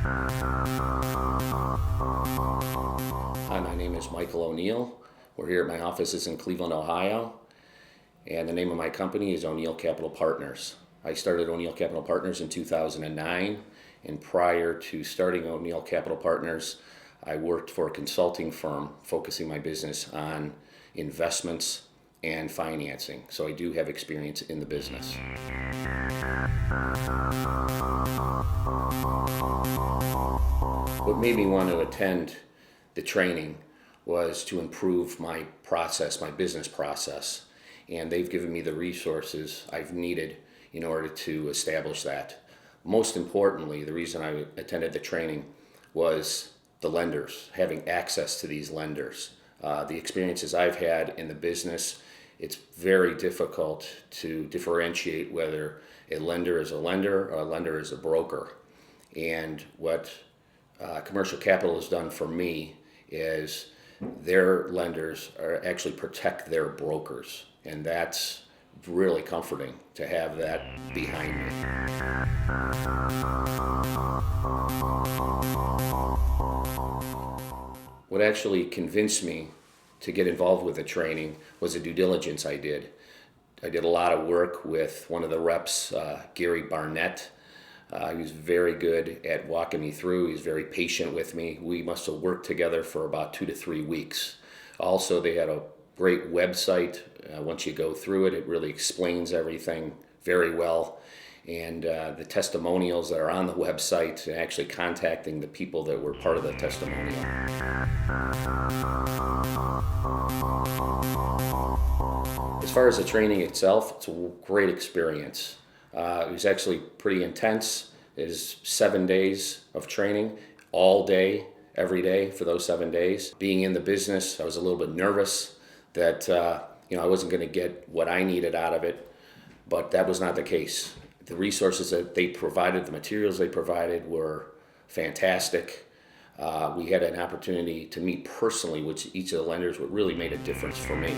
Hi, my name is Michael O'Neill. We're here at my offices in Cleveland, Ohio, and the name of my company is O'Neill Capital Partners. I started O'Neill Capital Partners in 2009, and prior to starting O'Neill Capital Partners, I worked for a consulting firm focusing my business on investments and financing, so I do have experience in the business. What made me want to attend the training was to improve my process, my business process, and they've given me the resources I've needed in order to establish that. Most importantly, the reason I attended the training was the lenders, having access to these lenders. The experiences I've had in the business, it's very difficult to differentiate whether a lender is a lender or a lender is a broker. And what commercial capital has done for me is their lenders are actually protect their brokers, and that's really comforting to have that behind me. What actually convinced me to get involved with the training was the due diligence I did. I did a lot of work with one of the reps, Gary Barnett. He was very good at walking me through. He was very patient with me. We must have worked together for about 2 to 3 weeks. Also, they had a great website. Once you go through it, it really explains everything very well. And the testimonials that are on the website, and actually contacting the people that were part of the testimonial. As far as the training itself, it's a great experience. It was actually pretty intense. It is 7 days of training, all day, every day for those 7 days. Being in the business, I was a little bit nervous that I wasn't going to get what I needed out of it, but that was not the case. The resources that they provided, the materials they provided were fantastic. We had an opportunity to meet personally with each of the lenders, what really made a difference for me.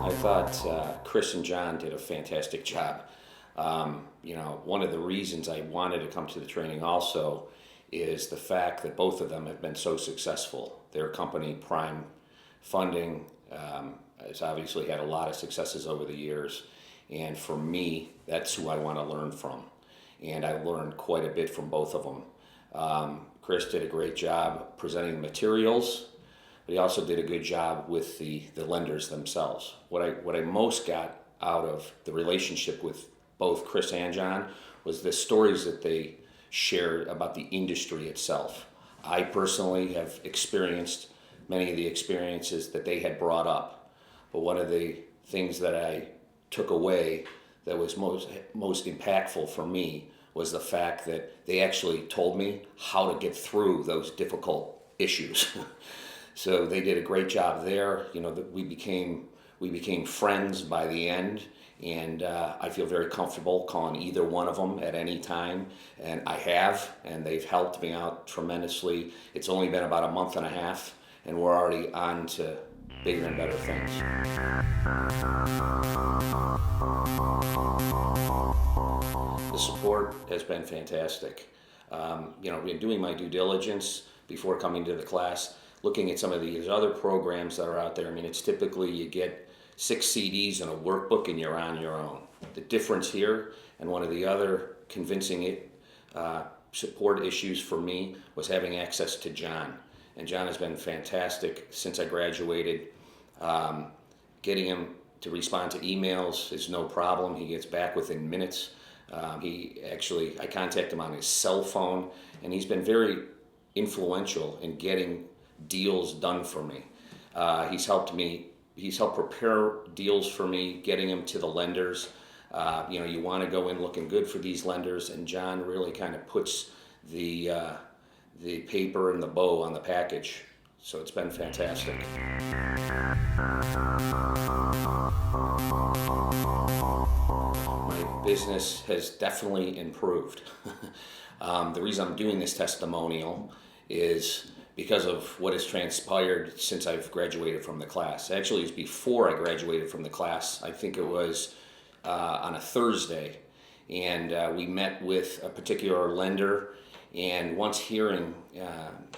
I thought Chris and John did a fantastic job. One of the reasons I wanted to come to the training also is the fact that both of them have been so successful. Their company, Prime Funding, has obviously had a lot of successes over the years, and for me, that's who I want to learn from. And I learned quite a bit from both of them. Chris did a great job presenting the materials, but he also did a good job with the lenders themselves. What I most got out of the relationship with both Chris and John was the stories that they shared about the industry itself. I personally have experienced many of the experiences that they had brought up. But one of the things that I took away that was most impactful for me was the fact that they actually told me how to get through those difficult issues. So they did a great job there. We became friends by the end, and I feel very comfortable calling either one of them at any time, and I have, and they've helped me out tremendously. It's only been about a month and a half, and we're already on to bigger and better things. The support has been fantastic. In doing my due diligence before coming to the class, looking at some of these other programs that are out there, it's typically you get 6 CDs and a workbook and you're on your own. The difference here, and one of the other convincing support issues for me, was having access to John. And John has been fantastic since I graduated. Getting him to respond to emails is no problem. He gets back within minutes. I contact him on his cell phone, and he's been very influential in getting deals done for me. He's helped prepare deals for me, getting them to the lenders. You want to go in looking good for these lenders, and John really kind of puts the paper and the bow on the package. So it's been fantastic. My business has definitely improved. The reason I'm doing this testimonial is because of what has transpired since I've graduated from the class. Actually, it was before I graduated from the class. I think it was on a Thursday. and we met with a particular lender. And once hearing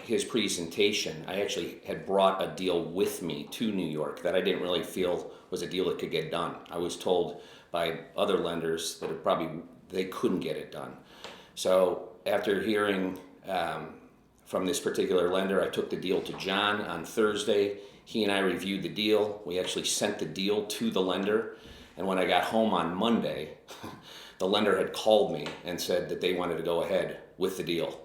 his presentation, I actually had brought a deal with me to New York that I didn't really feel was a deal that could get done. I was told by other lenders that they couldn't get it done. So after hearing from this particular lender, I took the deal to John on Thursday. He and I reviewed the deal. We actually sent the deal to the lender. And when I got home on Monday, the lender had called me and said that they wanted to go ahead with the deal.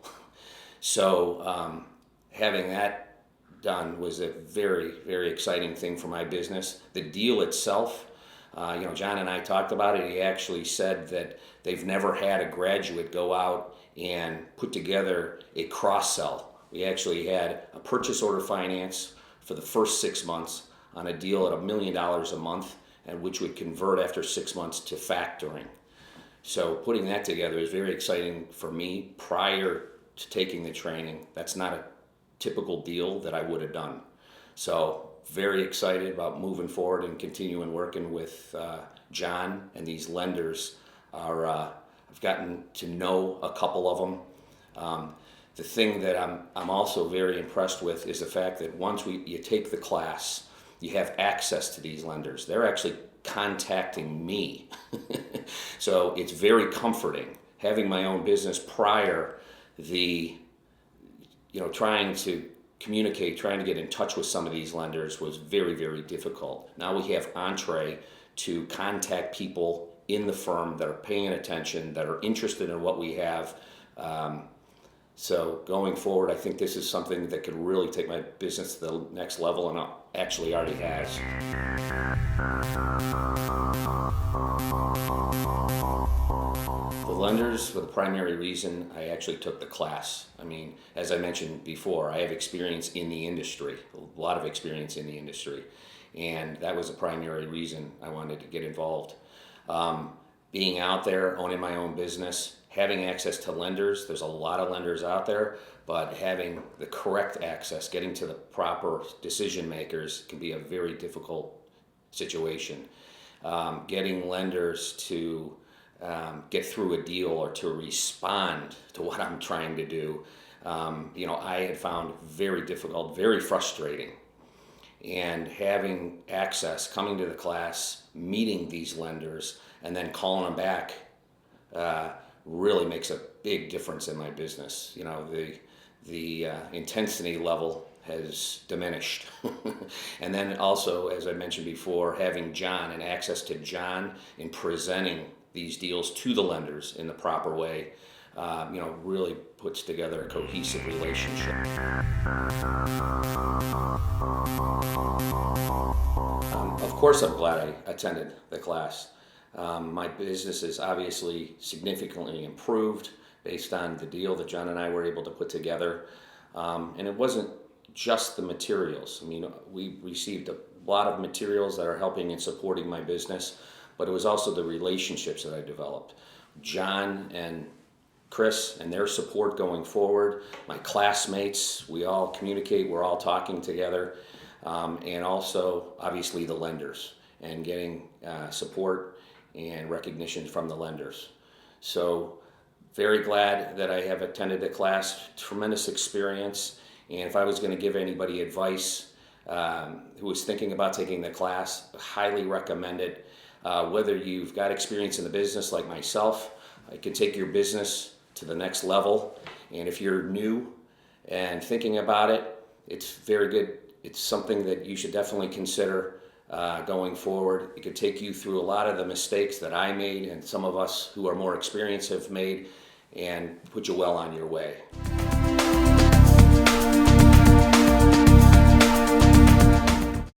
So having that done was a very, very exciting thing for my business. The deal itself, John and I talked about it. He actually said that they've never had a graduate go out and put together a cross-sell. We actually had a purchase order finance for the first 6 months on a deal at $1 million a month, and which would convert after 6 months to factoring. So putting that together is very exciting for me. Prior to taking the training, that's not a typical deal that I would have done. So very excited about moving forward and continuing working with John and these lenders. I've gotten to know a couple of them. The thing that I'm also very impressed with is the fact that once you take the class, you have access to these lenders. They're actually contacting me. So it's very comforting having my own business. Prior, trying to communicate, trying to get in touch with some of these lenders was very, very difficult. Now we have entree to contact people in the firm that are paying attention, that are interested in what we have. So going forward, I think this is something that could really take my business to the next level, and actually already has. The lenders were the primary reason I actually took the class. I mean, as I mentioned before, I have experience in the industry, a lot of experience in the industry, and that was the primary reason I wanted to get involved. Being out there, owning my own business, having access to lenders, there's a lot of lenders out there, but having the correct access, getting to the proper decision makers can be a very difficult situation. Getting lenders to get through a deal or to respond to what I'm trying to do, I had found very difficult, very frustrating. And having access, coming to the class, meeting these lenders, and then calling them back really makes a big difference in my business. The intensity level has diminished. And then also, as I mentioned before, having John and access to John in presenting these deals to the lenders in the proper way, really puts together a cohesive relationship. Of course, I'm glad I attended the class. My business is obviously significantly improved based on the deal that John and I were able to put together. And it wasn't just the materials. I mean, we received a lot of materials that are helping and supporting my business, but it was also the relationships that I developed. John and Chris and their support going forward, my classmates, we all communicate, we're all talking together, and also obviously the lenders and getting support and recognition from the lenders. So very glad that I have attended the class, tremendous experience, and if I was going to give anybody advice who was thinking about taking the class, highly recommend it. Whether you've got experience in the business like myself, it can take your business to the next level. And if you're new and thinking about it, it's very good. It's something that you should definitely consider going forward. It could take you through a lot of the mistakes that I made and some of us who are more experienced have made, and put you well on your way.